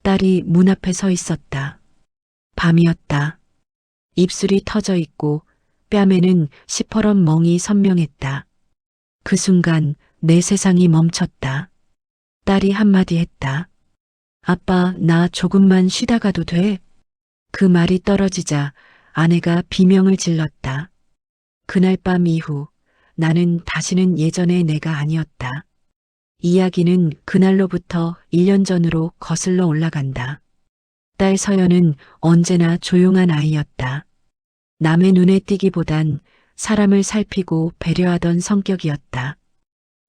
딸이 문 앞에 서 있었다. 밤이었다. 입술이 터져 있고 뺨에는 시퍼런 멍이 선명했다. 그 순간 내 세상이 멈췄다. 딸이 한마디 했다. 아빠, 나 조금만 쉬다 가도 돼? 그 말이 떨어지자 아내가 비명을 질렀다. 그날 밤 이후 나는 다시는 예전의 내가 아니었다. 이야기는 그날로부터 1년 전으로 거슬러 올라간다. 딸 서연은 언제나 조용한 아이였다. 남의 눈에 띄기보단 사람을 살피고 배려하던 성격이었다.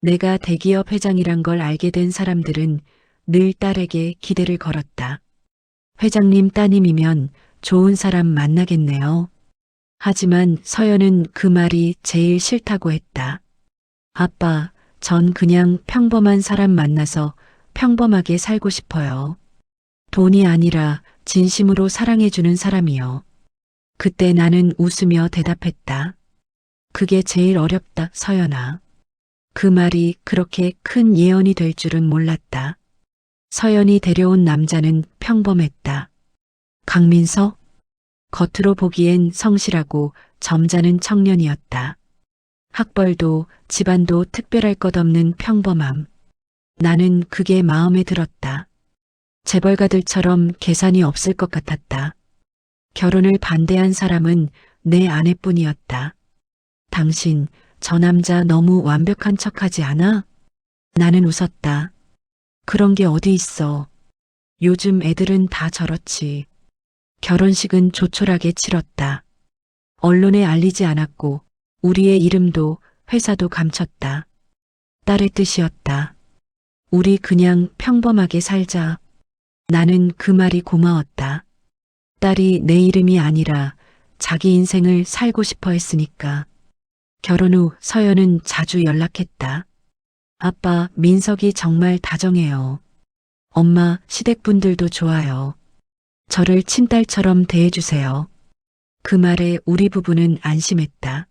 내가 대기업 회장이란 걸 알게 된 사람들은 늘 딸에게 기대를 걸었다. 회장님 따님이면 좋은 사람 만나겠네요. 하지만 서연은 그 말이 제일 싫다고 했다. 아빠, 전 그냥 평범한 사람 만나서 평범하게 살고 싶어요. 돈이 아니라 진심으로 사랑해주는 사람이요. 그때 나는 웃으며 대답했다. 그게 제일 어렵다, 서연아. 그 말이 그렇게 큰 예언이 될 줄은 몰랐다. 서연이 데려온 남자는 평범했다. 강민서? 겉으로 보기엔 성실하고 점잖은 청년이었다. 학벌도 집안도 특별할 것 없는 평범함. 나는 그게 마음에 들었다. 재벌가들처럼 계산이 없을 것 같았다. 결혼을 반대한 사람은 내 아내뿐이었다. 당신, 저 남자 너무 완벽한 척하지 않아? 나는 웃었다. 그런 게 어디 있어. 요즘 애들은 다 저렇지. 결혼식은 조촐하게 치렀다. 언론에 알리지 않았고 우리의 이름도 회사도 감췄다. 딸의 뜻이었다. 우리 그냥 평범하게 살자. 나는 그 말이 고마웠다. 딸이 내 이름이 아니라 자기 인생을 살고 싶어 했으니까. 결혼 후 서연은 자주 연락했다. 아빠, 민석이 정말 다정해요. 엄마, 시댁분들도 좋아요. 저를 친딸처럼 대해주세요. 그 말에 우리 부부는 안심했다.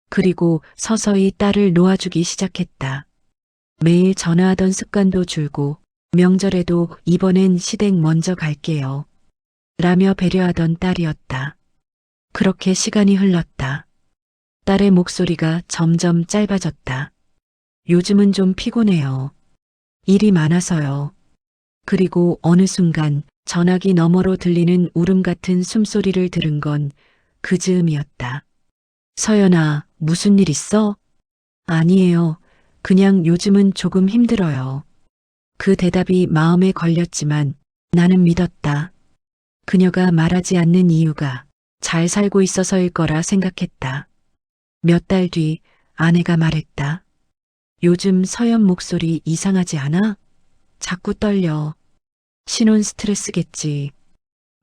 그리고 서서히 딸을 놓아주기 시작했다. 매일 전화하던 습관도 줄고 명절에도 이번엔 시댁 먼저 갈게요. 라며 배려하던 딸이었다. 그렇게 시간이 흘렀다. 딸의 목소리가 점점 짧아졌다. 요즘은 좀 피곤해요. 일이 많아서요. 그리고 어느 순간 전화기 너머로 들리는 울음 같은 숨소리를 들은 건 그 즈음이었다. 서연아, 무슨 일 있어? 아니에요. 그냥 요즘은 조금 힘들어요. 그 대답이 마음에 걸렸지만 나는 믿었다. 그녀가 말하지 않는 이유가 잘 살고 있어서일 거라 생각했다. 몇 달 뒤 아내가 말했다. 요즘 서연 목소리 이상하지 않아? 자꾸 떨려. 신혼 스트레스겠지.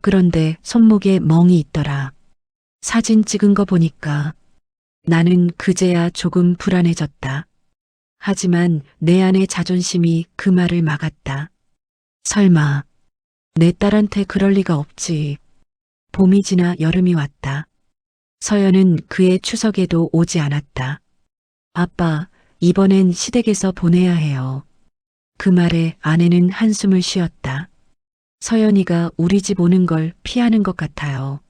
그런데 손목에 멍이 있더라. 사진 찍은 거 보니까 나는 그제야 조금 불안해졌다. 하지만 내 안의 자존심이 그 말을 막았다. 설마 내 딸한테 그럴 리가 없지. 봄이 지나 여름이 왔다. 서연은 그의 추석에도 오지 않았다. 아빠, 이번엔 시댁에서 보내야 해요. 그 말에 아내는 한숨을 쉬었다. 서연이가 우리 집 오는 걸 피하는 것 같아요.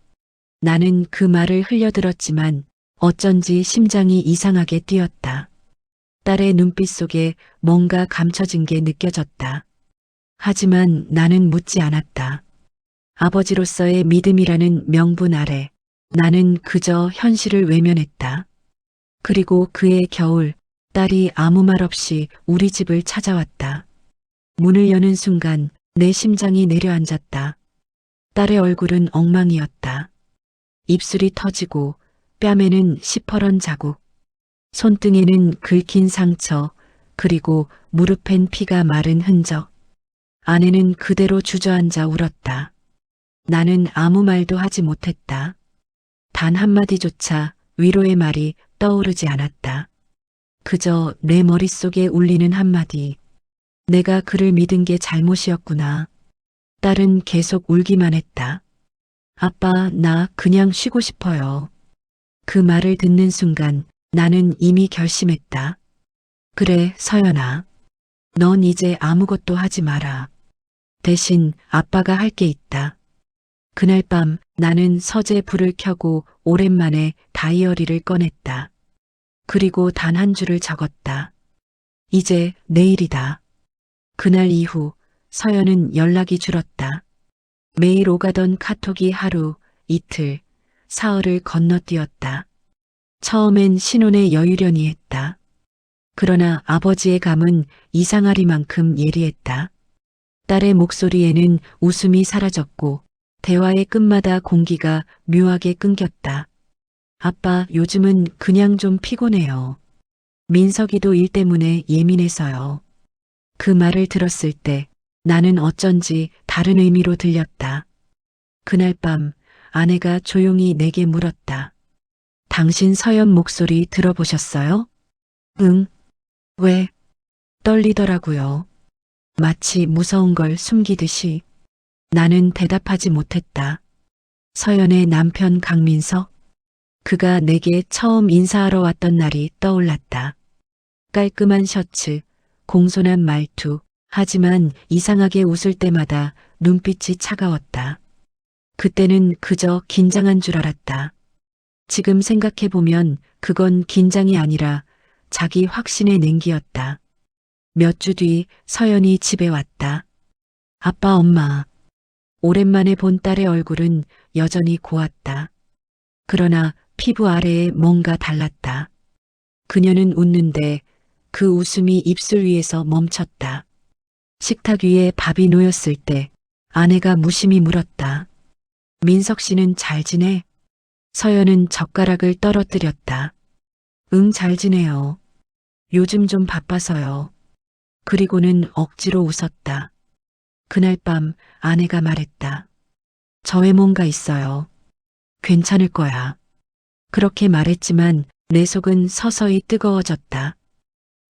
나는 그 말을 흘려들었지만 어쩐지 심장이 이상하게 뛰었다. 딸의 눈빛 속에 뭔가 감춰진 게 느껴졌다. 하지만 나는 묻지 않았다. 아버지로서의 믿음이라는 명분 아래 나는 그저 현실을 외면했다. 그리고 그해 겨울 딸이 아무 말 없이 우리 집을 찾아왔다. 문을 여는 순간 내 심장이 내려앉았다. 딸의 얼굴은 엉망이었다. 입술이 터지고 뺨에는 시퍼런 자국, 손등에는 긁힌 상처, 그리고 무릎엔 피가 마른 흔적. 아내는 그대로 주저앉아 울었다. 나는 아무 말도 하지 못했다. 단 한마디조차 위로의 말이 떠오르지 않았다. 그저 내 머릿속에 울리는 한마디. 내가 그를 믿은 게 잘못이었구나. 딸은 계속 울기만 했다. 아빠, 나 그냥 쉬고 싶어요. 그 말을 듣는 순간 나는 이미 결심했다. 그래, 서연아. 넌 이제 아무것도 하지 마라. 대신 아빠가 할 게 있다. 그날 밤 나는 서재 불을 켜고 오랜만에 다이어리를 꺼냈다. 그리고 단 한 줄을 적었다. 이제 내일이다. 그날 이후 서연은 연락이 줄었다. 매일 오가던 카톡이 하루, 이틀, 사흘을 건너뛰었다. 처음엔 신혼에 여유련이 했다. 그러나 아버지의 감은 이상하리만큼 예리했다. 딸의 목소리에는 웃음이 사라졌고 대화의 끝마다 공기가 묘하게 끊겼다. 아빠, 요즘은 그냥 좀 피곤해요. 민석이도 일 때문에 예민해서요. 그 말을 들었을 때 나는 어쩐지 다른 의미로 들렸다. 그날 밤 아내가 조용히 내게 물었다. 당신 서연 목소리 들어보셨어요? 응. 왜? 떨리더라고요. 마치 무서운 걸 숨기듯이. 나는 대답하지 못했다. 서연의 남편 강민석. 그가 내게 처음 인사하러 왔던 날이 떠올랐다. 깔끔한 셔츠, 공손한 말투, 하지만 이상하게 웃을 때마다 눈빛이 차가웠다. 그때는 그저 긴장한 줄 알았다. 지금 생각해보면 그건 긴장이 아니라 자기 확신의 냉기였다. 몇 주 뒤 서연이 집에 왔다. 아빠, 엄마. 오랜만에 본 딸의 얼굴은 여전히 고왔다. 그러나 피부 아래에 뭔가 달랐다. 그녀는 웃는데 그 웃음이 입술 위에서 멈췄다. 식탁 위에 밥이 놓였을 때 아내가 무심히 물었다. 민석 씨는 잘 지내? 서연은 젓가락을 떨어뜨렸다. 응, 잘 지내요. 요즘 좀 바빠서요. 그리고는 억지로 웃었다. 그날 밤 아내가 말했다. 저에 뭔가 있어요. 괜찮을 거야. 그렇게 말했지만 내 속은 서서히 뜨거워졌다.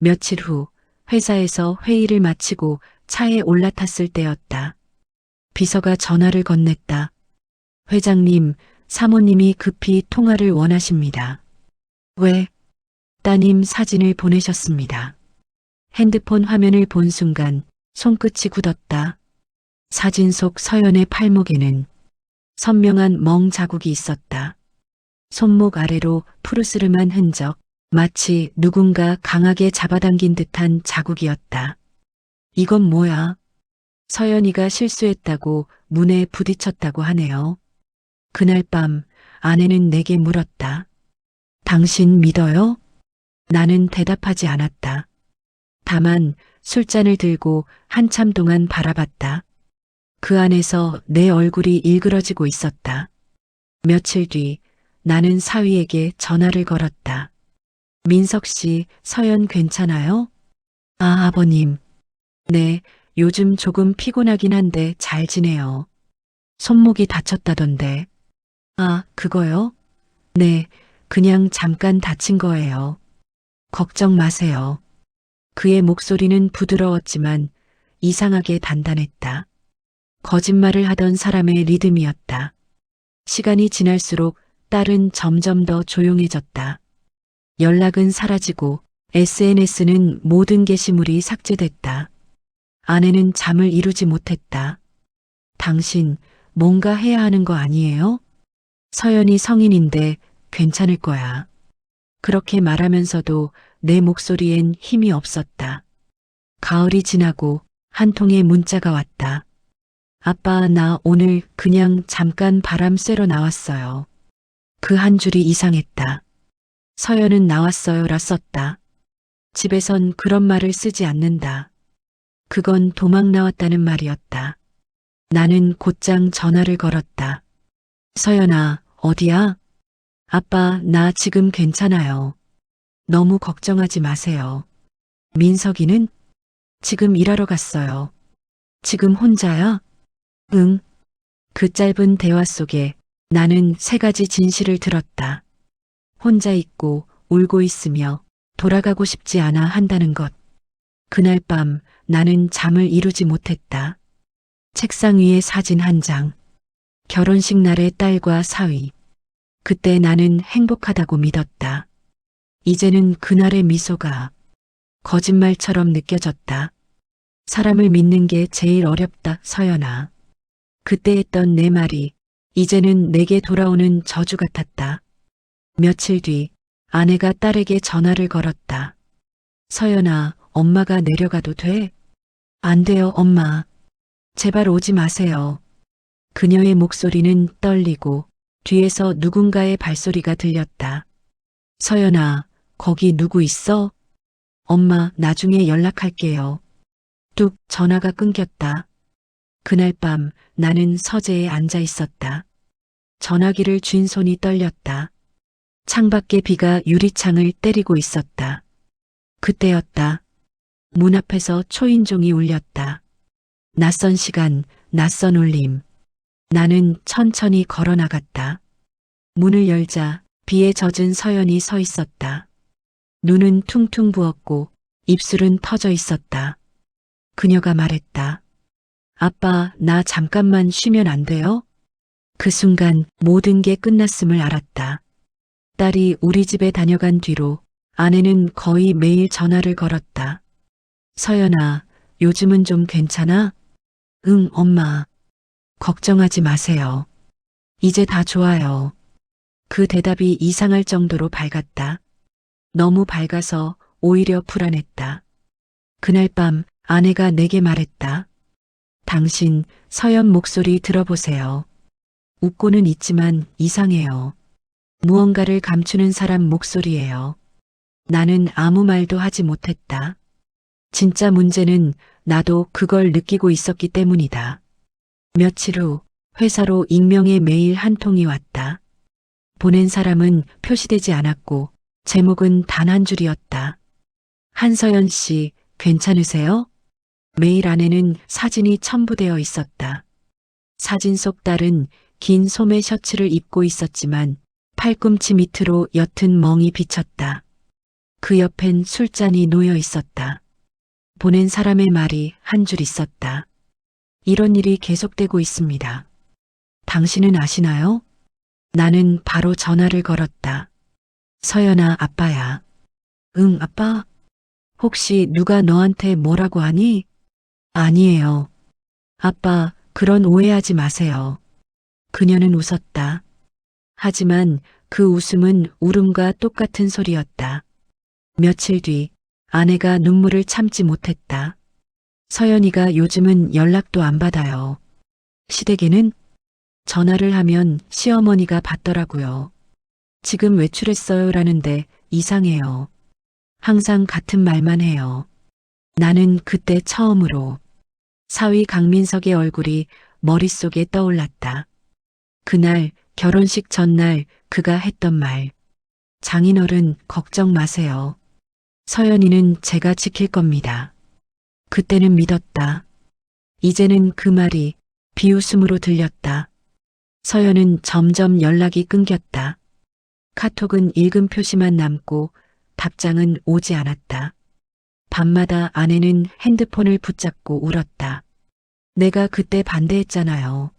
며칠 후 회사에서 회의를 마치고 차에 올라탔을 때였다. 비서가 전화를 건넸다. 회장님, 사모님이 급히 통화를 원하십니다. 왜? 따님 사진을 보내셨습니다. 핸드폰 화면을 본 순간 손끝이 굳었다. 사진 속 서연의 팔목에는 선명한 멍 자국이 있었다. 손목 아래로 푸르스름한 흔적, 마치 누군가 강하게 잡아당긴 듯한 자국이었다. 이건 뭐야? 서연이가 실수했다고 문에 부딪혔다고 하네요. 그날 밤 아내는 내게 물었다. 당신 믿어요? 나는 대답하지 않았다. 다만 술잔을 들고 한참 동안 바라봤다. 그 안에서 내 얼굴이 일그러지고 있었다. 며칠 뒤 나는 사위에게 전화를 걸었다. 민석 씨, 서연 괜찮아요? 아, 아버님. 네, 요즘 조금 피곤하긴 한데 잘 지내요. 손목이 다쳤다던데. 아, 그거요? 네, 그냥 잠깐 다친 거예요. 걱정 마세요. 그의 목소리는 부드러웠지만 이상하게 단단했다. 거짓말을 하던 사람의 리듬이었다. 시간이 지날수록 딸은 점점 더 조용해졌다. 연락은 사라지고 SNS는 모든 게시물이 삭제됐다. 아내는 잠을 이루지 못했다. 당신 뭔가 해야 하는 거 아니에요? 서연이 성인인데 괜찮을 거야. 그렇게 말하면서도 내 목소리엔 힘이 없었다. 가을이 지나고 한 통의 문자가 왔다. 아빠, 나 오늘 그냥 잠깐 바람 쐬러 나왔어요. 그 한 줄이 이상했다. 서연은 나왔어요라 썼다. 집에선 그런 말을 쓰지 않는다. 그건 도망 나왔다는 말이었다. 나는 곧장 전화를 걸었다. 서연아, 어디야? 아빠, 나 지금 괜찮아요. 너무 걱정하지 마세요. 민석이는? 지금 일하러 갔어요. 지금 혼자야? 응. 그 짧은 대화 속에 나는 세 가지 진실을 들었다. 혼자 있고 울고 있으며 돌아가고 싶지 않아 한다는 것. 그날 밤 나는 잠을 이루지 못했다. 책상 위에 사진 한 장. 결혼식 날의 딸과 사위. 그때 나는 행복하다고 믿었다. 이제는 그날의 미소가 거짓말처럼 느껴졌다. 사람을 믿는 게 제일 어렵다, 서연아. 그때 했던 내 말이 이제는 내게 돌아오는 저주 같았다. 며칠 뒤 아내가 딸에게 전화를 걸었다. 서연아, 엄마가 내려가도 돼? 안 돼요, 엄마. 제발 오지 마세요. 그녀의 목소리는 떨리고 뒤에서 누군가의 발소리가 들렸다. 서연아, 거기 누구 있어? 엄마, 나중에 연락할게요. 뚝 전화가 끊겼다. 그날 밤 나는 서재에 앉아 있었다. 전화기를 쥔 손이 떨렸다. 창밖에 비가 유리창을 때리고 있었다. 그때였다. 문 앞에서 초인종이 울렸다. 낯선 시간, 낯선 울림. 나는 천천히 걸어 나갔다. 문을 열자 비에 젖은 서연이 서 있었다. 눈은 퉁퉁 부었고 입술은 터져 있었다. 그녀가 말했다. 아빠, 나 잠깐만 쉬면 안 돼요? 그 순간 모든 게 끝났음을 알았다. 딸이 우리 집에 다녀간 뒤로 아내는 거의 매일 전화를 걸었다. 서연아, 요즘은 좀 괜찮아? 응, 엄마. 걱정하지 마세요. 이제 다 좋아요. 그 대답이 이상할 정도로 밝았다. 너무 밝아서 오히려 불안했다. 그날 밤 아내가 내게 말했다. 당신 서연 목소리 들어보세요. 웃고는 있지만 이상해요. 무언가를 감추는 사람 목소리예요. 나는 아무 말도 하지 못했다. 진짜 문제는 나도 그걸 느끼고 있었기 때문이다. 며칠 후 회사로 익명의 메일 한 통이 왔다. 보낸 사람은 표시되지 않았고 제목은 단 한 줄이었다. 한서연 씨, 괜찮으세요? 메일 안에는 사진이 첨부되어 있었다. 사진 속 딸은 긴 소매 셔츠를 입고 있었지만 팔꿈치 밑으로 옅은 멍이 비쳤다. 그 옆엔 술잔이 놓여 있었다. 보낸 사람의 말이 한 줄 있었다. 이런 일이 계속되고 있습니다. 당신은 아시나요? 나는 바로 전화를 걸었다. 서연아, 아빠야. 응, 아빠? 혹시 누가 너한테 뭐라고 하니? 아니에요. 아빠, 그런 오해하지 마세요. 그녀는 웃었다. 하지만 그 웃음은 울음과 똑같은 소리였다. 며칠 뒤 아내가 눈물을 참지 못했다. 서연이가 요즘은 연락도 안 받아요. 시댁에는 전화를 하면 시어머니가 받더라고요. 지금 외출했어요 라는데 이상해요. 항상 같은 말만 해요. 나는 그때 처음으로 사위 강민석의 얼굴이 머릿속에 떠올랐다. 그날 결혼식 전날 그가 했던 말. 장인어른 걱정 마세요. 서연이는 제가 지킬 겁니다. 그때는 믿었다. 이제는 그 말이 비웃음으로 들렸다. 서연은 점점 연락이 끊겼다. 카톡은 읽은 표시만 남고 답장은 오지 않았다. 밤마다 아내는 핸드폰을 붙잡고 울었다. 내가 그때 반대했잖아요.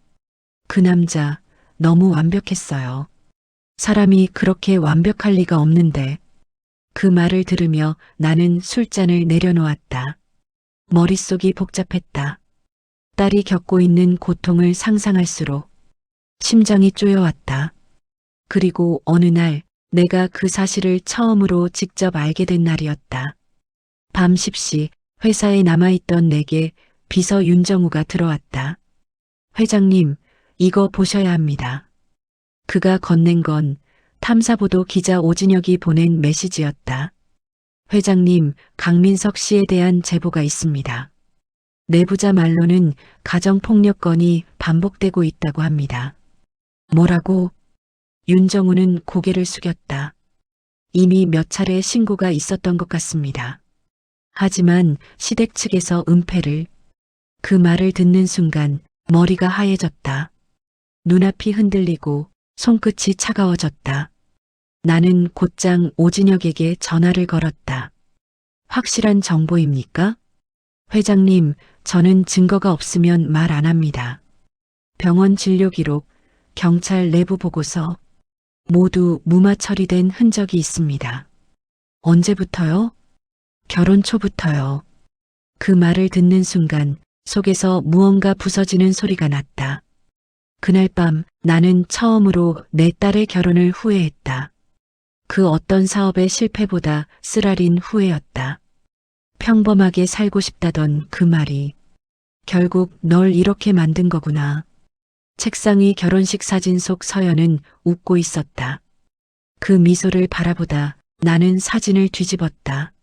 그 남자 너무 완벽했어요. 사람이 그렇게 완벽할 리가 없는데. 그 말을 들으며 나는 술잔을 내려놓았다. 머릿속이 복잡했다. 딸이 겪고 있는 고통을 상상할수록 심장이 쪼여왔다. 그리고 어느 날 내가 그 사실을 처음으로 직접 알게 된 날이었다. 밤 10시 회사에 남아있던 내게 비서 윤정우가 들어왔다. 회장님, 이거 보셔야 합니다. 그가 건넨 건 탐사보도 기자 오진혁이 보낸 메시지였다. 회장님, 강민석 씨에 대한 제보가 있습니다. 내부자 말로는 가정폭력 건이 반복되고 있다고 합니다. 뭐라고? 윤정우는 고개를 숙였다. 이미 몇 차례 신고가 있었던 것 같습니다. 하지만 시댁 측에서 은폐를. 그 말을 듣는 순간 머리가 하얘졌다. 눈앞이 흔들리고 손끝이 차가워졌다. 나는 곧장 오진혁에게 전화를 걸었다. 확실한 정보입니까? 회장님, 저는 증거가 없으면 말 안 합니다. 병원 진료 기록, 경찰 내부 보고서 모두 무마 처리된 흔적이 있습니다. 언제부터요? 결혼 초부터요. 그 말을 듣는 순간 속에서 무언가 부서지는 소리가 났다. 그날 밤 나는 처음으로 내 딸의 결혼을 후회했다. 그 어떤 사업의 실패보다 쓰라린 후회였다. 평범하게 살고 싶다던 그 말이 결국 널 이렇게 만든 거구나. 책상 위 결혼식 사진 속 서연은 웃고 있었다. 그 미소를 바라보다 나는 사진을 뒤집었다.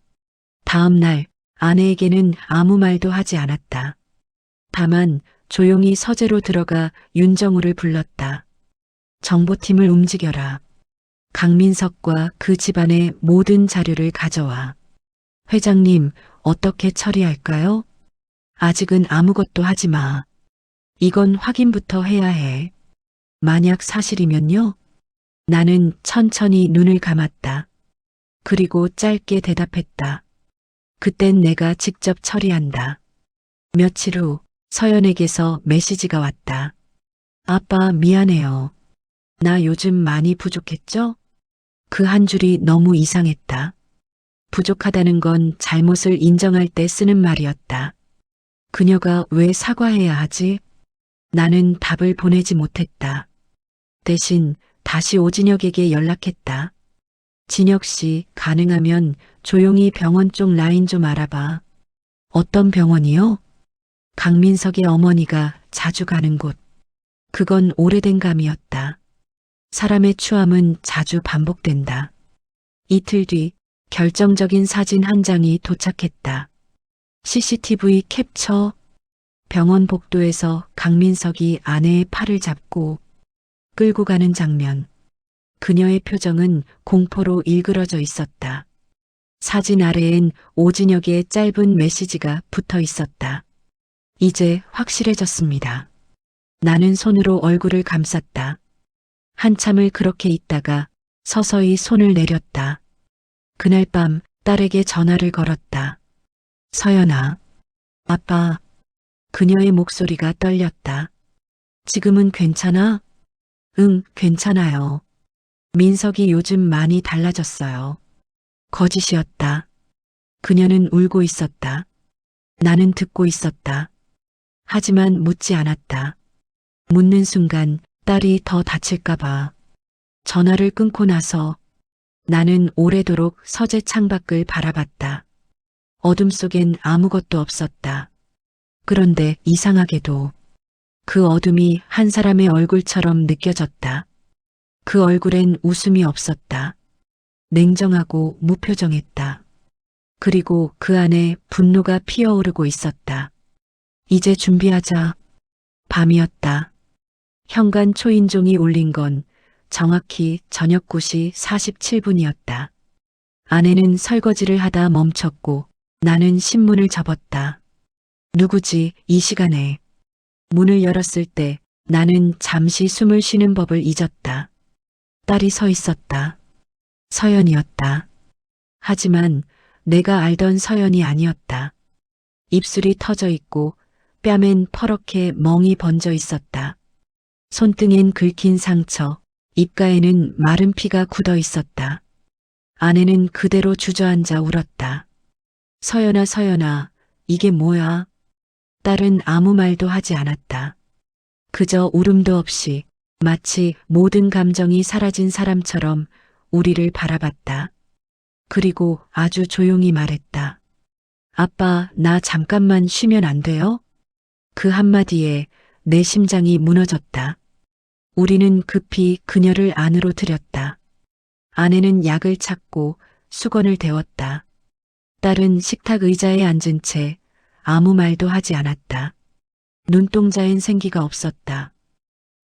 다음 날 아내에게는 아무 말도 하지 않았다. 다만 조용히 서재로 들어가 윤정우를 불렀다. 정보팀을 움직여라. 강민석과 그 집안의 모든 자료를 가져와. 회장님, 어떻게 처리할까요? 아직은 아무것도 하지 마. 이건 확인부터 해야 해. 만약 사실이면요? 나는 천천히 눈을 감았다. 그리고 짧게 대답했다. 그땐 내가 직접 처리한다. 며칠 후 서연에게서 메시지가 왔다. 아빠 미안해요. 나 요즘 많이 부족했죠? 그 한 줄이 너무 이상했다. 부족하다는 건 잘못을 인정할 때 쓰는 말이었다. 그녀가 왜 사과해야 하지? 나는 답을 보내지 못했다. 대신 다시 오진혁에게 연락했다. 진혁 씨, 가능하면 조용히 병원 쪽 라인 좀 알아봐. 어떤 병원이요? 강민석의 어머니가 자주 가는 곳. 그건 오래된 감이었다. 사람의 추함은 자주 반복된다. 이틀 뒤 결정적인 사진 한 장이 도착했다. CCTV 캡처. 병원 복도에서 강민석이 아내의 팔을 잡고 끌고 가는 장면. 그녀의 표정은 공포로 일그러져 있었다. 사진 아래엔 오진혁의 짧은 메시지가 붙어 있었다. 이제 확실해졌습니다. 나는 손으로 얼굴을 감쌌다. 한참을 그렇게 있다가 서서히 손을 내렸다. 그날 밤 딸에게 전화를 걸었다. 서연아, 아빠. 그녀의 목소리가 떨렸다. 지금은 괜찮아? 응, 괜찮아요. 민석이 요즘 많이 달라졌어요. 거짓이었다. 그녀는 울고 있었다. 나는 듣고 있었다. 하지만 묻지 않았다. 묻는 순간 딸이 더 다칠까봐. 전화를 끊고 나서 나는 오래도록 서재 창밖을 바라봤다. 어둠 속엔 아무것도 없었다. 그런데 이상하게도 그 어둠이 한 사람의 얼굴처럼 느껴졌다. 그 얼굴엔 웃음이 없었다. 냉정하고 무표정했다. 그리고 그 안에 분노가 피어오르고 있었다. 이제 준비하자. 밤이었다. 현관 초인종이 울린 건 정확히 저녁 9시 47분이었다. 아내는 설거지를 하다 멈췄고 나는 신문을 접었다. 누구지 이 시간에. 문을 열었을 때 나는 잠시 숨을 쉬는 법을 잊었다. 딸이 서 있었다. 서연이었다. 하지만 내가 알던 서연이 아니었다. 입술이 터져 있고 뺨엔 퍼렇게 멍이 번져 있었다. 손등엔 긁힌 상처, 입가에는 마른 피가 굳어 있었다. 아내는 그대로 주저앉아 울었다. 서연아, 서연아, 이게 뭐야? 딸은 아무 말도 하지 않았다. 그저 울음도 없이 마치 모든 감정이 사라진 사람처럼 우리를 바라봤다. 그리고 아주 조용히 말했다. 아빠, 나 잠깐만 쉬면 안 돼요? 그 한마디에 내 심장이 무너졌다. 우리는 급히 그녀를 안으로 들였다. 아내는 약을 찾고 수건을 데웠다. 딸은 식탁 의자에 앉은 채 아무 말도 하지 않았다. 눈동자엔 생기가 없었다.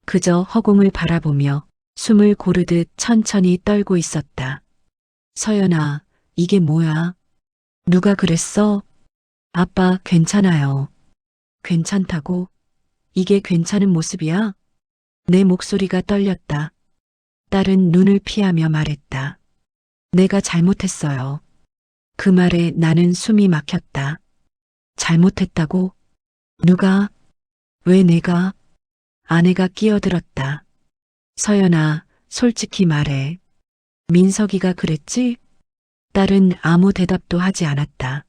그저 허공을 바라보며 숨을 고르듯 천천히 떨고 있었다. 서연아, 이게 뭐야? 누가 그랬어? 아빠, 괜찮아요. 괜찮다고? 이게 괜찮은 모습이야? 내 목소리가 떨렸다. 딸은 눈을 피하며 말했다. 내가 잘못했어요. 그 말에 나는 숨이 막혔다. 잘못했다고? 누가? 왜 내가? 아내가 끼어들었다. 서연아, 솔직히 말해. 민석이가 그랬지? 딸은 아무 대답도 하지 않았다.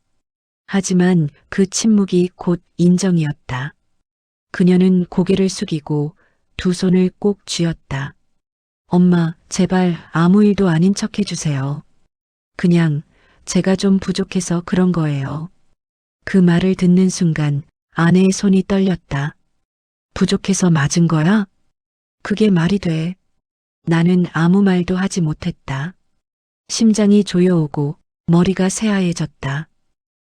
하지만 그 침묵이 곧 인정이었다. 그녀는 고개를 숙이고 두 손을 꼭 쥐었다. 엄마, 제발 아무 일도 아닌 척 해주세요. 그냥 제가 좀 부족해서 그런 거예요. 그 말을 듣는 순간 아내의 손이 떨렸다. 부족해서 맞은 거야? 그게 말이 돼. 나는 아무 말도 하지 못했다. 심장이 조여오고 머리가 새하얘졌다.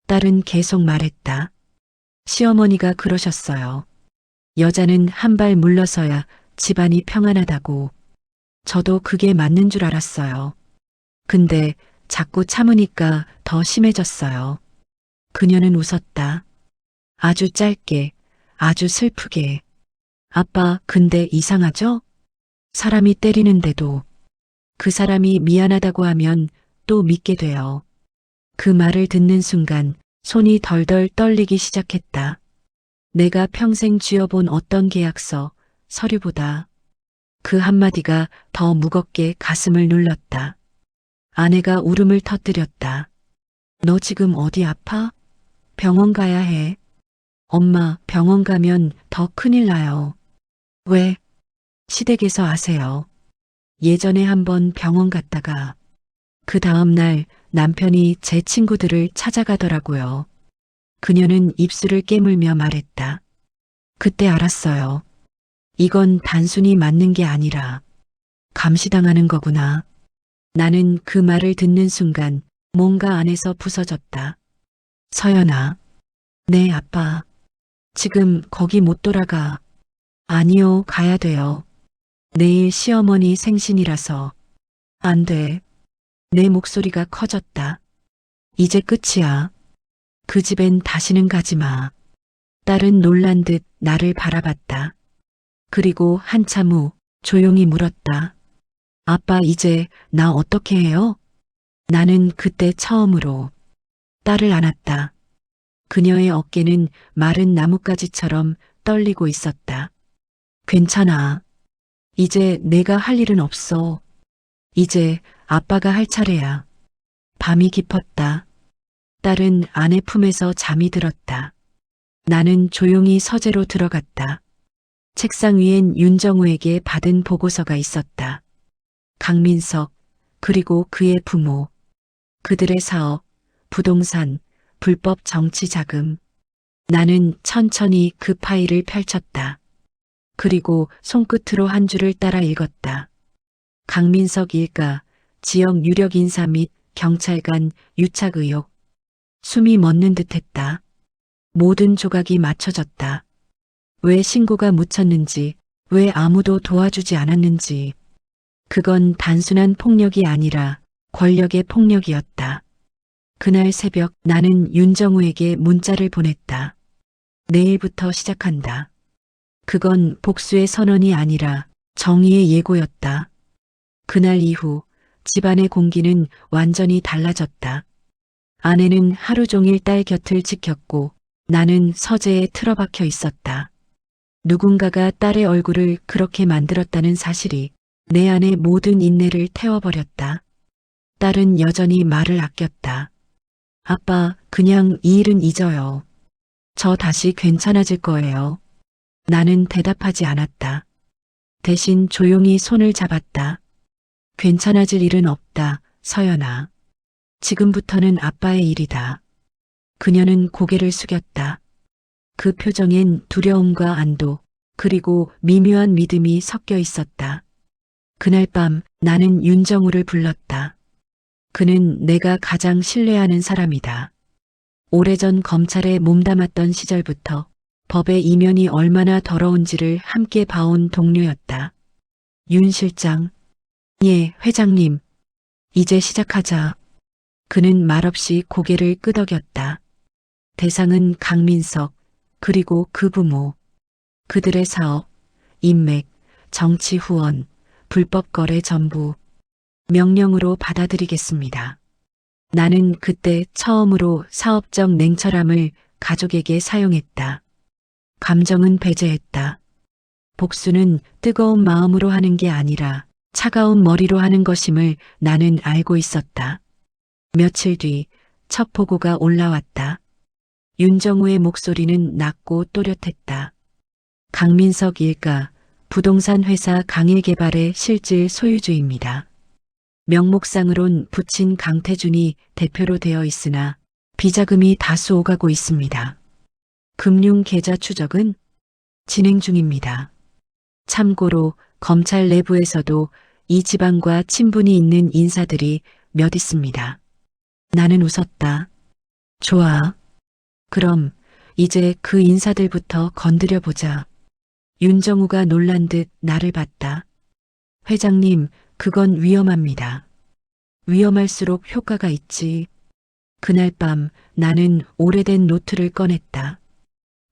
딸은 계속 말했다. 시어머니가 그러셨어요. 여자는 한 발 물러서야 집안이 평안하다고. 저도 그게 맞는 줄 알았어요. 근데 자꾸 참으니까 더 심해졌어요. 그녀는 웃었다. 아주 짧게, 아주 슬프게. 아빠, 근데 이상하죠? 사람이 때리는데도 그 사람이 미안하다고 하면 또 믿게 돼요. 그 말을 듣는 순간 손이 덜덜 떨리기 시작했다. 내가 평생 쥐어본 어떤 계약서, 서류보다 그 한마디가 더 무겁게 가슴을 눌렀다. 아내가 울음을 터뜨렸다. 너 지금 어디 아파? 병원 가야 해. 엄마, 병원 가면 더 큰일 나요. 왜? 시댁에서 아세요. 예전에 한번 병원 갔다가 그 다음 날 남편이 제 친구들을 찾아가더라고요. 그녀는 입술을 깨물며 말했다. 그때 알았어요. 이건 단순히 맞는 게 아니라 감시당하는 거구나. 나는 그 말을 듣는 순간 뭔가 안에서 부서졌다. 서연아, 네, 아빠. 지금 거기 못 돌아가. 아니요, 가야 돼요. 내일 시어머니 생신이라서. 안 돼. 내 목소리가 커졌다. 이제 끝이야. 그 집엔 다시는 가지 마. 딸은 놀란 듯 나를 바라봤다. 그리고 한참 후 조용히 물었다. 아빠, 이제 나 어떻게 해요? 나는 그때 처음으로 딸을 안았다. 그녀의 어깨는 마른 나뭇가지처럼 떨리고 있었다. 괜찮아. 이제 내가 할 일은 없어. 이제 아빠가 할 차례야. 밤이 깊었다. 딸은 아내 품에서 잠이 들었다. 나는 조용히 서재로 들어갔다. 책상 위엔 윤정우에게 받은 보고서가 있었다. 강민석, 그리고 그의 부모, 그들의 사업, 부동산, 불법 정치 자금. 나는 천천히 그 파일을 펼쳤다. 그리고 손끝으로 한 줄을 따라 읽었다. 강민석 일가, 지역 유력 인사 및 경찰관 유착 의혹. 숨이 멎는 듯했다. 모든 조각이 맞춰졌다. 왜 신고가 묻혔는지, 왜 아무도 도와주지 않았는지. 그건 단순한 폭력이 아니라 권력의 폭력이었다. 그날 새벽 나는 윤정우에게 문자를 보냈다. 내일부터 시작한다. 그건 복수의 선언이 아니라 정의의 예고였다. 그날 이후 집안의 공기는 완전히 달라졌다. 아내는 하루 종일 딸 곁을 지켰고 나는 서재에 틀어박혀 있었다. 누군가가 딸의 얼굴을 그렇게 만들었다는 사실이 내 안의 모든 인내를 태워버렸다. 딸은 여전히 말을 아꼈다. 아빠, 그냥 이 일은 잊어요. 저 다시 괜찮아질 거예요. 나는 대답하지 않았다. 대신 조용히 손을 잡았다. 괜찮아질 일은 없다, 서연아. 지금부터는 아빠의 일이다. 그녀는 고개를 숙였다. 그 표정엔 두려움과 안도, 그리고 미묘한 믿음이 섞여 있었다. 그날 밤 나는 윤정우를 불렀다. 그는 내가 가장 신뢰하는 사람이다. 오래전 검찰에 몸담았던 시절부터 법의 이면이 얼마나 더러운지를 함께 봐온 동료였다. 윤 실장. 예, 회장님. 이제 시작하자. 그는 말없이 고개를 끄덕였다. 대상은 강민석, 그리고 그 부모. 그들의 사업, 인맥, 정치 후원, 불법 거래 전부 명령으로 받아들이겠습니다. 나는 그때 처음으로 사업적 냉철함을 가족에게 사용했다. 감정은 배제했다. 복수는 뜨거운 마음으로 하는 게 아니라 차가운 머리로 하는 것임을 나는 알고 있었다. 며칠 뒤 첫 보고가 올라왔다. 윤정우의 목소리는 낮고 또렷했다. 강민석 일가, 부동산 회사 강일개발의 실질 소유주입니다. 명목상으론 부친 강태준이 대표로 되어 있으나 비자금이 다수 오가고 있습니다. 금융 계좌 추적은 진행 중입니다. 참고로 검찰 내부에서도 이 집안과 친분이 있는 인사들이 몇 있습니다. 나는 웃었다. 좋아. 그럼 이제 그 인사들부터 건드려 보자. 윤정우가 놀란 듯 나를 봤다. 회장님, 그건 위험합니다. 위험할수록 효과가 있지. 그날 밤 나는 오래된 노트를 꺼냈다.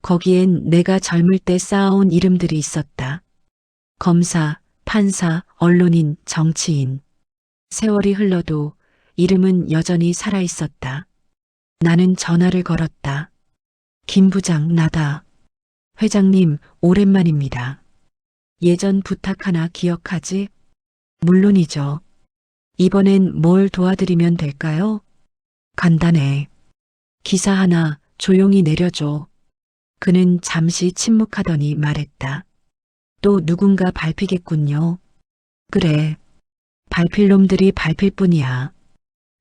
거기엔 내가 젊을 때 쌓아온 이름들이 있었다. 검사, 판사, 언론인, 정치인. 세월이 흘러도 이름은 여전히 살아있었다. 나는 전화를 걸었다. 김 부장, 나다. 회장님, 오랜만입니다. 예전 부탁 하나 기억하지? 물론이죠. 이번엔 뭘 도와드리면 될까요? 간단해. 기사 하나 조용히 내려줘. 그는 잠시 침묵하더니 말했다. 또 누군가 밟히겠군요. 그래. 밟힐 놈들이 밟힐 뿐이야.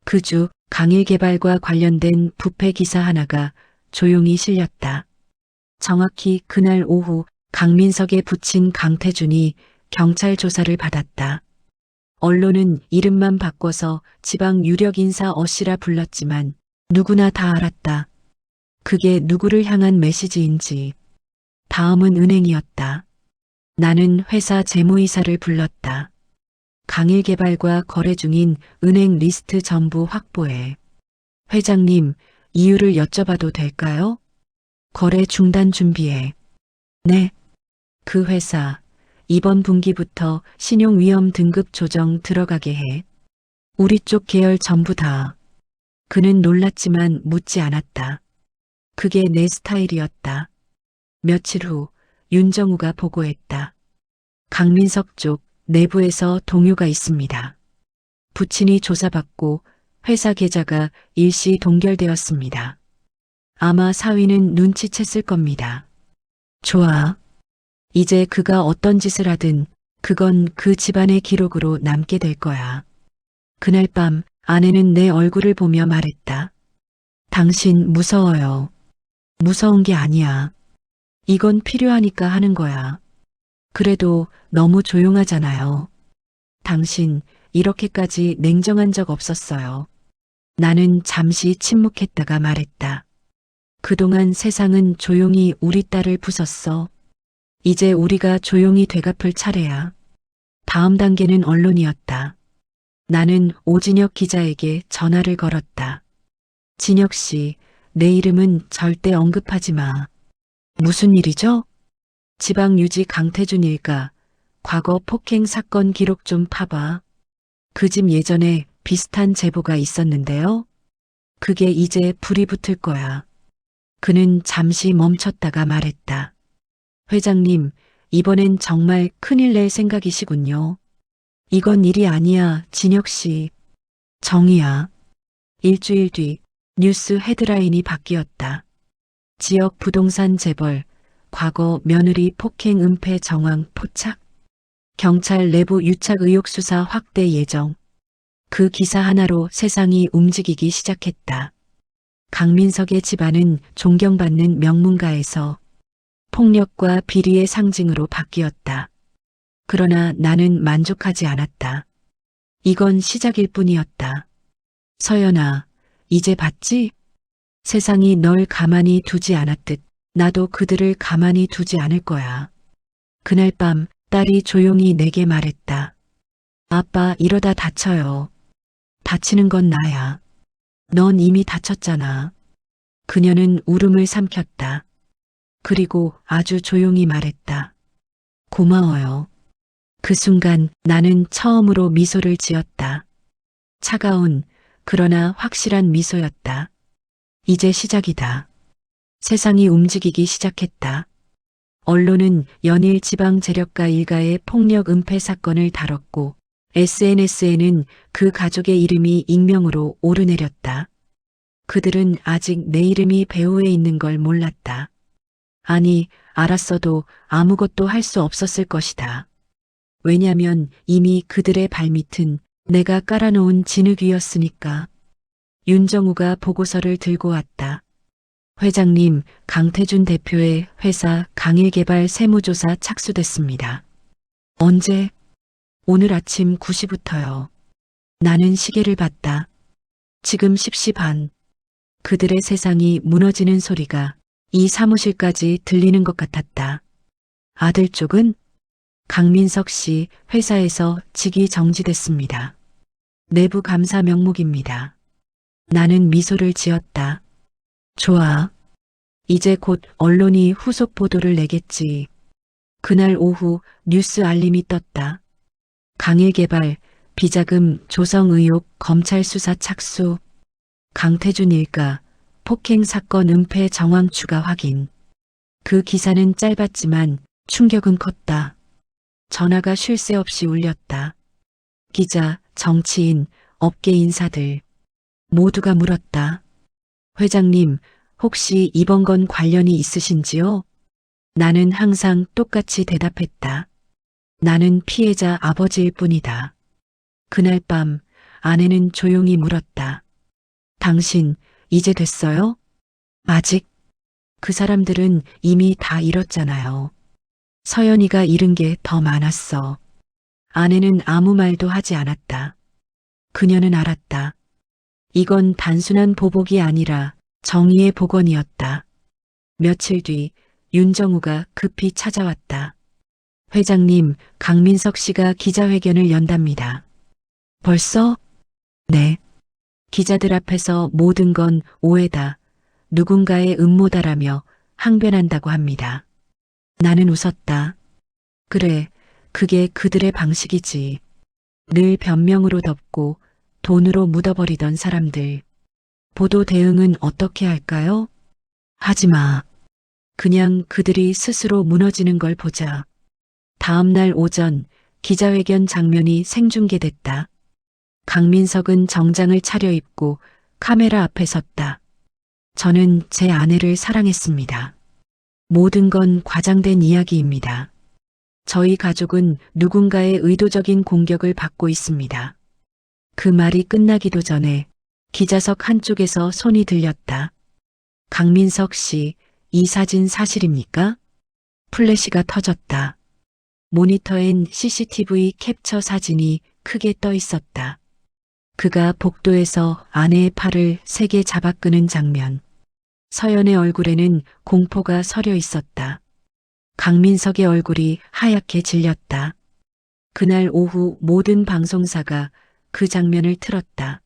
그 주 강일개발과 관련된 부패 기사 하나가 조용히 실렸다. 정확히 그날 오후 강민석에 붙인 강태준이 경찰 조사를 받았다. 언론은 이름만 바꿔서 지방 유력 인사 어씨라 불렀지만 누구나 다 알았다. 그게 누구를 향한 메시지인지. 다음은 은행이었다. 나는 회사 재무이사를 불렀다. 강일개발과 거래 중인 은행 리스트 전부 확보해. 회장님, 이유를 여쭤봐도 될까요? 거래 중단 준비해. 네. 그 회사, 이번 분기부터 신용위험 등급 조정 들어가게 해. 우리 쪽 계열 전부 다. 그는 놀랐지만 묻지 않았다. 그게 내 스타일이었다. 며칠 후 윤정우가 보고했다. 강민석 쪽 내부에서 동요가 있습니다. 부친이 조사받고 회사 계좌가 일시 동결되었습니다. 아마 사위는 눈치챘을 겁니다. 좋아. 이제 그가 어떤 짓을 하든 그건 그 집안의 기록으로 남게 될 거야. 그날 밤 아내는 내 얼굴을 보며 말했다. 당신 무서워요. 무서운 게 아니야. 이건 필요하니까 하는 거야. 그래도 너무 조용하잖아요. 당신 이렇게까지 냉정한 적 없었어요. 나는 잠시 침묵했다가 말했다. 그동안 세상은 조용히 우리 딸을 부쉈어. 이제 우리가 조용히 되갚을 차례야. 다음 단계는 언론이었다. 나는 오진혁 기자에게 전화를 걸었다. 진혁 씨, 내 이름은 절대 언급하지 마. 무슨 일이죠? 지방 유지 강태준 일가, 과거 폭행 사건 기록 좀 파봐. 그 집 예전에 비슷한 제보가 있었는데요. 그게 이제 불이 붙을 거야. 그는 잠시 멈췄다가 말했다. 회장님, 이번엔 정말 큰일 낼 생각이시군요. 이건 일이 아니야, 진혁 씨. 정의야. 일주일 뒤 뉴스 헤드라인이 바뀌었다. 지역 부동산 재벌, 과거 며느리 폭행 은폐 정황 포착, 경찰 내부 유착 의혹 수사 확대 예정. 그 기사 하나로 세상이 움직이기 시작했다. 강민석의 집안은 존경받는 명문가에서 폭력과 비리의 상징으로 바뀌었다. 그러나 나는 만족하지 않았다. 이건 시작일 뿐이었다. 서연아, 이제 봤지? 세상이 널 가만히 두지 않았듯 나도 그들을 가만히 두지 않을 거야. 그날 밤 딸이 조용히 내게 말했다. 아빠 이러다 다쳐요. 다치는 건 나야. 넌 이미 다쳤잖아. 그녀는 울음을 삼켰다. 그리고 아주 조용히 말했다. 고마워요. 그 순간 나는 처음으로 미소를 지었다. 차가운 그러나 확실한 미소였다. 이제 시작이다. 세상이 움직이기 시작했다. 언론은 연일 지방 재력가 일가의 폭력 은폐 사건을 다뤘고 SNS에는 그 가족의 이름이 익명으로 오르내렸다. 그들은 아직 내 이름이 배후에 있는 걸 몰랐다. 아니, 알았어도 아무것도 할 수 없었을 것이다. 왜냐면 이미 그들의 발밑은 내가 깔아놓은 진흙 위였으니까. 윤정우가 보고서를 들고 왔다. 회장님, 강태준 대표의 회사 강일개발 세무조사 착수됐습니다. 언제? 오늘 아침 9시부터요. 나는 시계를 봤다. 지금 10시 반. 그들의 세상이 무너지는 소리가 이 사무실까지 들리는 것 같았다. 아들 쪽은? 강민석 씨 회사에서 직위 정지됐습니다. 내부 감사 명목입니다. 나는 미소를 지었다. 좋아. 이제 곧 언론이 후속 보도를 내겠지. 그날 오후 뉴스 알림이 떴다. 강일개발, 비자금 조성 의혹 검찰 수사 착수. 강태준 일가, 폭행 사건 은폐 정황 추가 확인. 그 기사는 짧았지만 충격은 컸다. 전화가 쉴 새 없이 울렸다. 기자, 정치인, 업계 인사들. 모두가 물었다. 회장님, 혹시 이번 건 관련이 있으신지요? 나는 항상 똑같이 대답했다. 나는 피해자 아버지일 뿐이다. 그날 밤 아내는 조용히 물었다. 당신, 이제 됐어요? 아직? 그 사람들은 이미 다 잃었잖아요. 서연이가 잃은 게 더 많았어. 아내는 아무 말도 하지 않았다. 그녀는 알았다. 이건 단순한 보복이 아니라 정의의 복원이었다. 며칠 뒤 윤정우가 급히 찾아왔다. 회장님, 강민석 씨가 기자회견을 연답니다. 벌써? 네. 기자들 앞에서 모든 건 오해다. 누군가의 음모다라며 항변한다고 합니다. 나는 웃었다. 그래, 그게 그들의 방식이지. 늘 변명으로 덮고 돈으로 묻어버리던 사람들. 보도 대응은 어떻게 할까요? 하지 마. 그냥 그들이 스스로 무너지는 걸 보자. 다음 날 오전 기자회견 장면이 생중계됐다. 강민석은 정장을 차려입고 카메라 앞에 섰다. 저는 제 아내를 사랑했습니다. 모든 건 과장된 이야기입니다. 저희 가족은 누군가의 의도적인 공격을 받고 있습니다. 그 말이 끝나기도 전에 기자석 한쪽에서 손이 들렸다. 강민석 씨, 이 사진 사실입니까? 플래시가 터졌다. 모니터엔 CCTV 캡처 사진이 크게 떠 있었다. 그가 복도에서 아내의 팔을 세게 잡아 끄는 장면. 서연의 얼굴에는 공포가 서려 있었다. 강민석의 얼굴이 하얗게 질렸다. 그날 오후 모든 방송사가 그 장면을 틀었다.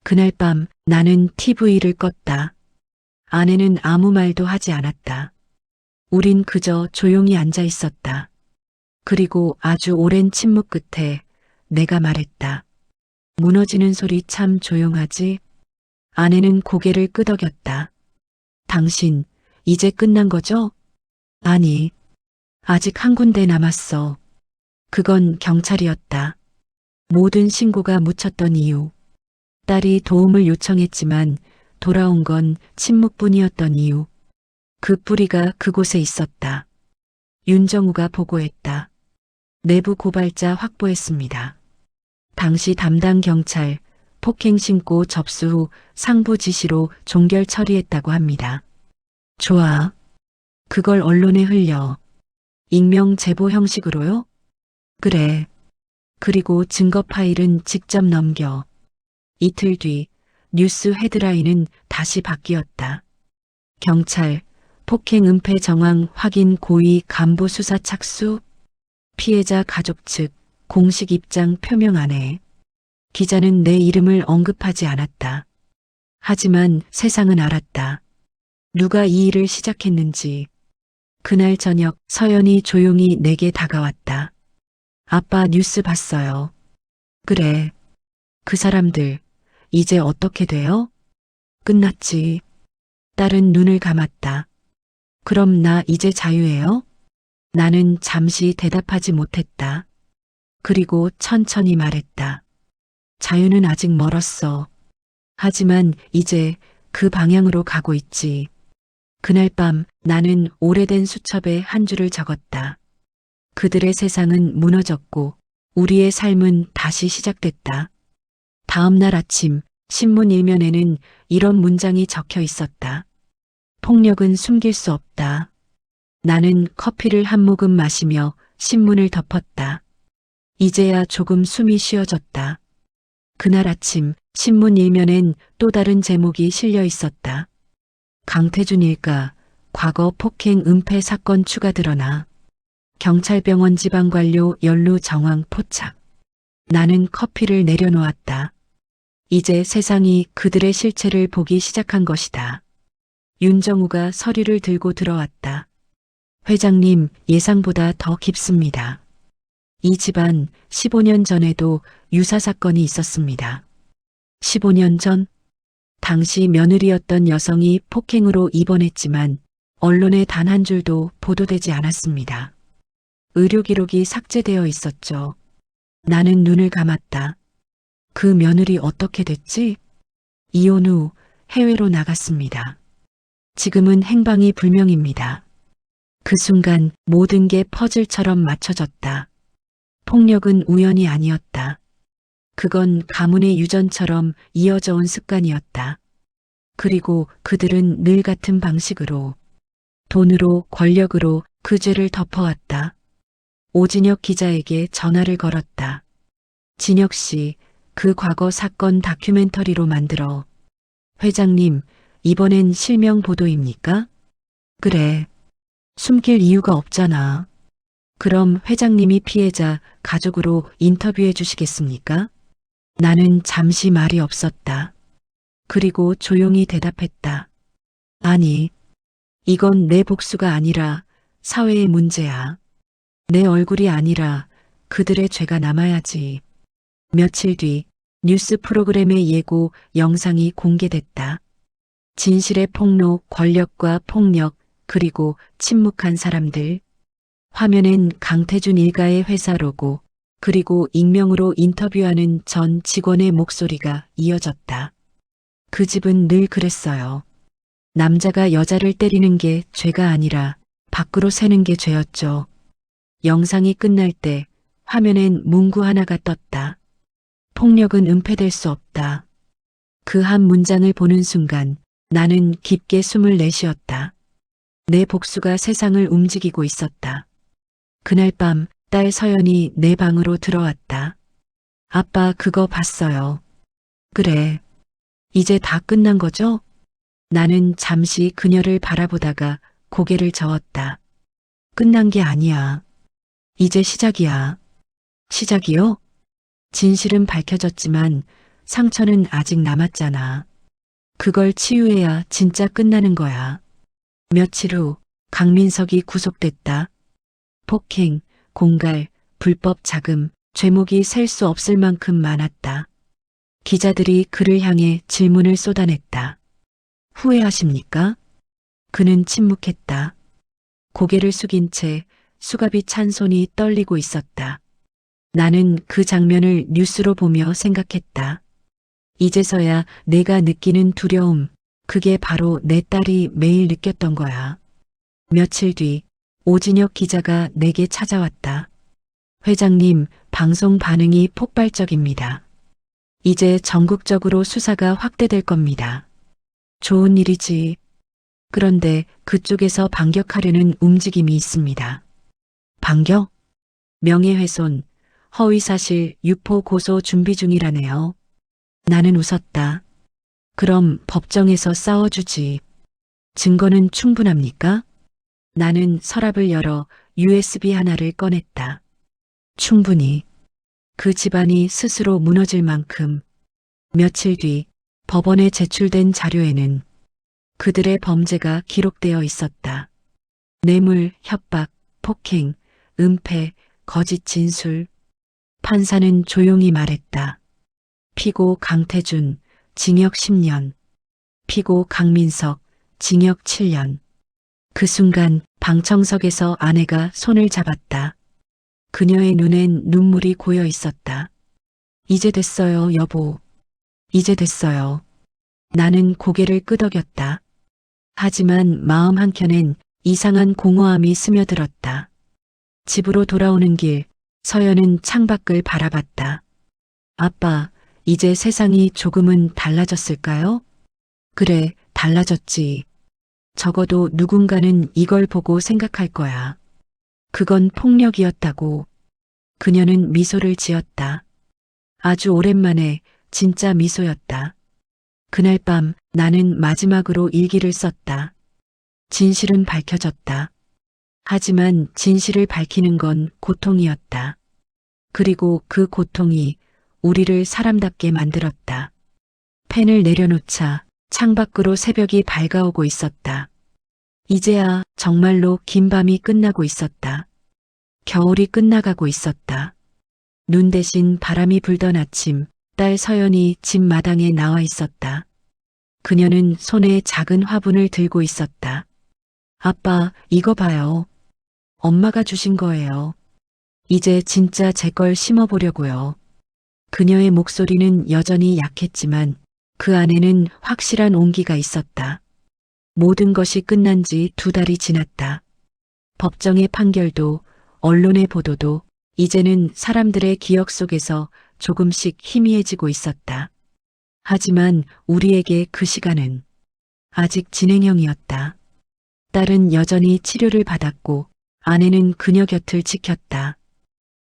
그날 밤 나는 TV를 껐다. 아내는 아무 말도 하지 않았다. 우린 그저 조용히 앉아 있었다. 그리고 아주 오랜 침묵 끝에 내가 말했다. 무너지는 소리 참 조용하지? 아내는 고개를 끄덕였다. 당신, 이제 끝난 거죠? 아니, 아직 한 군데 남았어. 그건 경찰이었다. 모든 신고가 묻혔던 이유. 딸이 도움을 요청했지만 돌아온 건 침묵뿐이었던 이유. 그 뿌리가 그곳에 있었다. 윤정우가 보고했다. 내부 고발자 확보했습니다. 당시 담당 경찰, 폭행 신고 접수 후 상부 지시로 종결 처리했다고 합니다. 좋아. 그걸 언론에 흘려. 익명 제보 형식으로요? 그래. 그리고 증거 파일은 직접 넘겨. 이틀 뒤 뉴스 헤드라인은 다시 바뀌었다. 경찰, 폭행 은폐 정황 확인 고위 간부 수사 착수, 피해자 가족 측 공식 입장 표명 안에. 기자는 내 이름을 언급하지 않았다. 하지만 세상은 알았다. 누가 이 일을 시작했는지. 그날 저녁 서연이 조용히 내게 다가왔다. 아빠 뉴스 봤어요. 그래. 그 사람들, 이제 어떻게 돼요? 끝났지. 딸은 눈을 감았다. 그럼 나 이제 자유해요? 나는 잠시 대답하지 못했다. 그리고 천천히 말했다. 자유는 아직 멀었어. 하지만 이제 그 방향으로 가고 있지. 그날 밤 나는 오래된 수첩에 한 줄을 적었다. 그들의 세상은 무너졌고 우리의 삶은 다시 시작됐다. 다음 날 아침 신문 일면에는 이런 문장이 적혀 있었다. 폭력은 숨길 수 없다. 나는 커피를 한 모금 마시며 신문을 덮었다. 이제야 조금 숨이 쉬어졌다. 그날 아침 신문 일면엔 또 다른 제목이 실려 있었다. 강태준 일가, 과거 폭행 은폐 사건 추가 드러나. 경찰병원 지방관료 연루 정황 포착. 나는 커피를 내려놓았다. 이제 세상이 그들의 실체를 보기 시작한 것이다. 윤정우가 서류를 들고 들어왔다. 회장님, 예상보다 더 깊습니다. 이 집안 15년 전에도 유사 사건이 있었습니다. 15년 전? 당시 며느리였던 여성이 폭행으로 입원했지만 언론에 단 한 줄도 보도되지 않았습니다. 의료 기록이 삭제되어 있었죠. 나는 눈을 감았다. 그 며느리 어떻게 됐지? 이혼 후 해외로 나갔습니다. 지금은 행방이 불명입니다. 그 순간 모든 게 퍼즐처럼 맞춰졌다. 폭력은 우연이 아니었다. 그건 가문의 유전처럼 이어져 온 습관이었다. 그리고 그들은 늘 같은 방식으로, 돈으로, 권력으로 그 죄를 덮어왔다. 오진혁 기자에게 전화를 걸었다. 진혁 씨, 그 과거 사건 다큐멘터리로 만들어. 회장님, 이번엔 실명 보도입니까? 그래. 숨길 이유가 없잖아. 그럼 회장님이 피해자 가족으로 인터뷰해 주시겠습니까? 나는 잠시 말이 없었다. 그리고 조용히 대답했다. 아니, 이건 내 복수가 아니라 사회의 문제야. 내 얼굴이 아니라 그들의 죄가 남아야지. 며칠 뒤 뉴스 프로그램의 예고 영상이 공개됐다. 진실의 폭로, 권력과 폭력, 그리고 침묵한 사람들. 화면엔 강태준 일가의 회사 로고, 그리고 익명으로 인터뷰하는 전 직원의 목소리가 이어졌다. 그 집은 늘 그랬어요. 남자가 여자를 때리는 게 죄가 아니라 밖으로 새는 게 죄였죠. 영상이 끝날 때 화면엔 문구 하나가 떴다. 폭력은 은폐될 수 없다. 그 한 문장을 보는 순간 나는 깊게 숨을 내쉬었다. 내 복수가 세상을 움직이고 있었다. 그날 밤 딸 서연이 내 방으로 들어왔다. 아빠 그거 봤어요. 그래. 이제 다 끝난 거죠? 나는 잠시 그녀를 바라보다가 고개를 저었다. 끝난 게 아니야. 이제 시작이야. 시작이요? 진실은 밝혀졌지만 상처는 아직 남았잖아. 그걸 치유해야 진짜 끝나는 거야. 며칠 후 강민석이 구속됐다. 폭행, 공갈, 불법 자금, 죄목이 셀 수 없을 만큼 많았다. 기자들이 그를 향해 질문을 쏟아냈다. 후회하십니까? 그는 침묵했다. 고개를 숙인 채 수갑이 찬 손이 떨리고 있었다. 나는 그 장면을 뉴스로 보며 생각했다. 이제서야 내가 느끼는 두려움, 그게 바로 내 딸이 매일 느꼈던 거야. 며칠 뒤 오진혁 기자가 내게 찾아왔다. 회장님, 방송 반응이 폭발적입니다. 이제 전국적으로 수사가 확대될 겁니다. 좋은 일이지. 그런데 그쪽에서 반격하려는 움직임이 있습니다. 반격? 명예훼손, 허위사실, 유포 고소 준비 중이라네요. 나는 웃었다. 그럼 법정에서 싸워주지. 증거는 충분합니까? 나는 서랍을 열어 USB 하나를 꺼냈다. 충분히. 그 집안이 스스로 무너질 만큼. 며칠 뒤 법원에 제출된 자료에는 그들의 범죄가 기록되어 있었다. 뇌물, 협박, 폭행, 은폐, 거짓 진술. 판사는 조용히 말했다. 피고 강태준, 징역 10년. 피고 강민석, 징역 7년. 그 순간 방청석에서 아내가 손을 잡았다. 그녀의 눈엔 눈물이 고여 있었다. 이제 됐어요, 여보. 이제 됐어요. 나는 고개를 끄덕였다. 하지만 마음 한켠엔 이상한 공허함이 스며들었다. 집으로 돌아오는 길, 서연은 창밖을 바라봤다. 아빠, 이제 세상이 조금은 달라졌을까요? 그래, 달라졌지. 적어도 누군가는 이걸 보고 생각할 거야. 그건 폭력이었다고. 그녀는 미소를 지었다. 아주 오랜만에 진짜 미소였다. 그날 밤 나는 마지막으로 일기를 썼다. 진실은 밝혀졌다. 하지만 진실을 밝히는 건 고통이었다. 그리고 그 고통이 우리를 사람답게 만들었다. 펜을 내려놓자 창밖으로 새벽이 밝아오고 있었다. 이제야 정말로 긴 밤이 끝나고 있었다. 겨울이 끝나가고 있었다. 눈 대신 바람이 불던 아침, 딸 서연이 집 마당에 나와 있었다. 그녀는 손에 작은 화분을 들고 있었다. 아빠, 이거 봐요. 엄마가 주신 거예요. 이제 진짜 제 걸 심어보려고요. 그녀의 목소리는 여전히 약했지만 그 안에는 확실한 온기가 있었다. 모든 것이 끝난 지 2달이 지났다. 법정의 판결도 언론의 보도도 이제는 사람들의 기억 속에서 조금씩 희미해지고 있었다. 하지만 우리에게 그 시간은 아직 진행형이었다. 딸은 여전히 치료를 받았고 아내는 그녀 곁을 지켰다.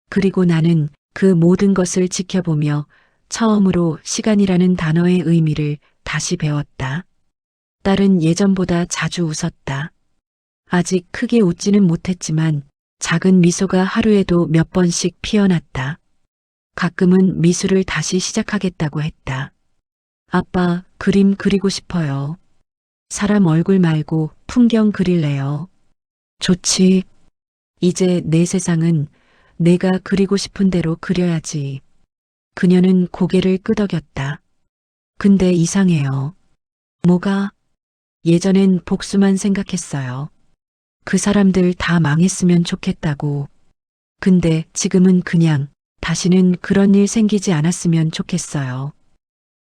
그리고 나는 그 모든 것을 지켜보며 처음으로 시간이라는 단어의 의미를 다시 배웠다. 딸은 예전보다 자주 웃었다. 아직 크게 웃지는 못했지만 작은 미소가 하루에도 몇 번씩 피어났다. 가끔은 미술을 다시 시작하겠다고 했다. 아빠, 그림 그리고 싶어요. 사람 얼굴 말고 풍경 그릴래요. 좋지. 이제 내 세상은 내가 그리고 싶은 대로 그려야지. 그녀는 고개를 끄덕였다. 근데 이상해요. 뭐가? 예전엔 복수만 생각했어요. 그 사람들 다 망했으면 좋겠다고. 근데 지금은 그냥 다시는 그런 일 생기지 않았으면 좋겠어요.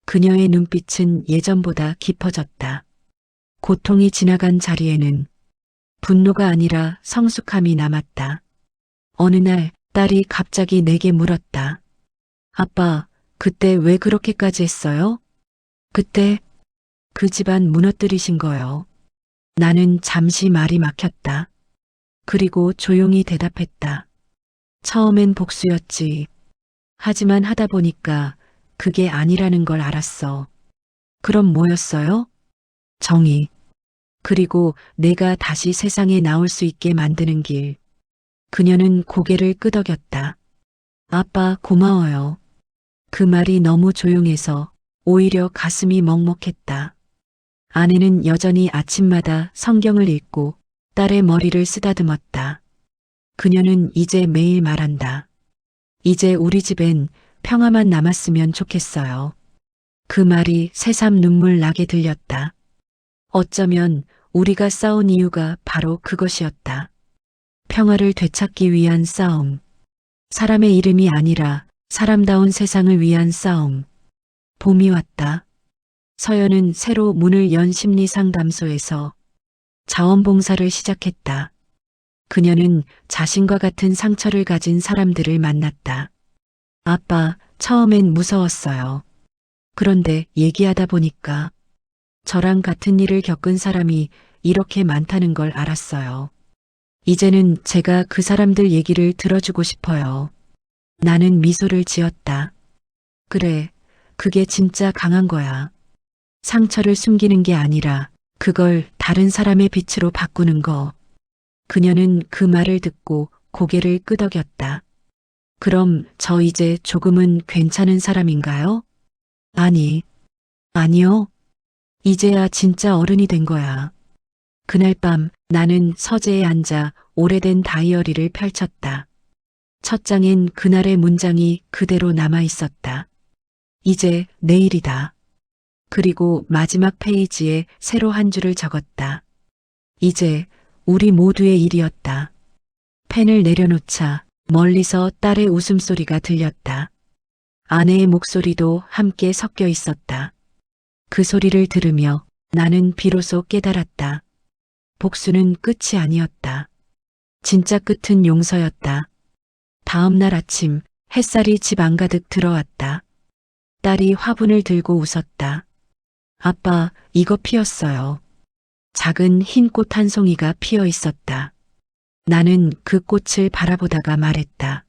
그녀의 눈빛은 예전보다 깊어졌다. 고통이 지나간 자리에는 분노가 아니라 성숙함이 남았다. 어느 날 딸이 갑자기 내게 물었다. 아빠, 그때 왜 그렇게까지 했어요? 그때 그 집안 무너뜨리신 거요. 나는 잠시 말이 막혔다. 그리고 조용히 대답했다. 처음엔 복수였지. 하지만 하다 보니까 그게 아니라는 걸 알았어. 그럼 뭐였어요? 정의. 그리고 내가 다시 세상에 나올 수 있게 만드는 길. 그녀는 고개를 끄덕였다. 아빠, 고마워요. 그 말이 너무 조용해서 오히려 가슴이 먹먹했다. 아내는 여전히 아침마다 성경을 읽고 딸의 머리를 쓰다듬었다. 그녀는 이제 매일 말한다. 이제 우리 집엔 평화만 남았으면 좋겠어요. 그 말이 새삼 눈물 나게 들렸다. 어쩌면 우리가 싸운 이유가 바로 그것이었다. 평화를 되찾기 위한 싸움. 사람의 이름이 아니라 사람다운 세상을 위한 싸움. 봄이 왔다. 서연은 새로 문을 연 심리상담소에서 자원봉사를 시작했다. 그녀는 자신과 같은 상처를 가진 사람들을 만났다. 아빠, 처음엔 무서웠어요. 그런데 얘기하다 보니까 저랑 같은 일을 겪은 사람이 이렇게 많다는 걸 알았어요. 이제는 제가 그 사람들 얘기를 들어주고 싶어요. 나는 미소를 지었다. 그래, 그게 진짜 강한 거야. 상처를 숨기는 게 아니라 그걸 다른 사람의 빛으로 바꾸는 거. 그녀는 그 말을 듣고 고개를 끄덕였다. 그럼 저 이제 조금은 괜찮은 사람인가요? 아니요. 이제야 진짜 어른이 된 거야. 그날 밤 나는 서재에 앉아 오래된 다이어리를 펼쳤다. 첫 장엔 그날의 문장이 그대로 남아 있었다. 이제 내일이다. 그리고 마지막 페이지에 새로 한 줄을 적었다. 이제 우리 모두의 일이었다. 펜을 내려놓자 멀리서 딸의 웃음소리가 들렸다. 아내의 목소리도 함께 섞여 있었다. 그 소리를 들으며 나는 비로소 깨달았다. 복수는 끝이 아니었다. 진짜 끝은 용서였다. 다음 날 아침 햇살이 집 안가득 들어왔다. 딸이 화분을 들고 웃었다. 아빠, 이거 피었어요. 작은 흰 꽃 한 송이가 피어 있었다. 나는 그 꽃을 바라보다가 말했다.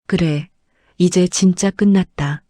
그래, 이제 진짜 끝났다.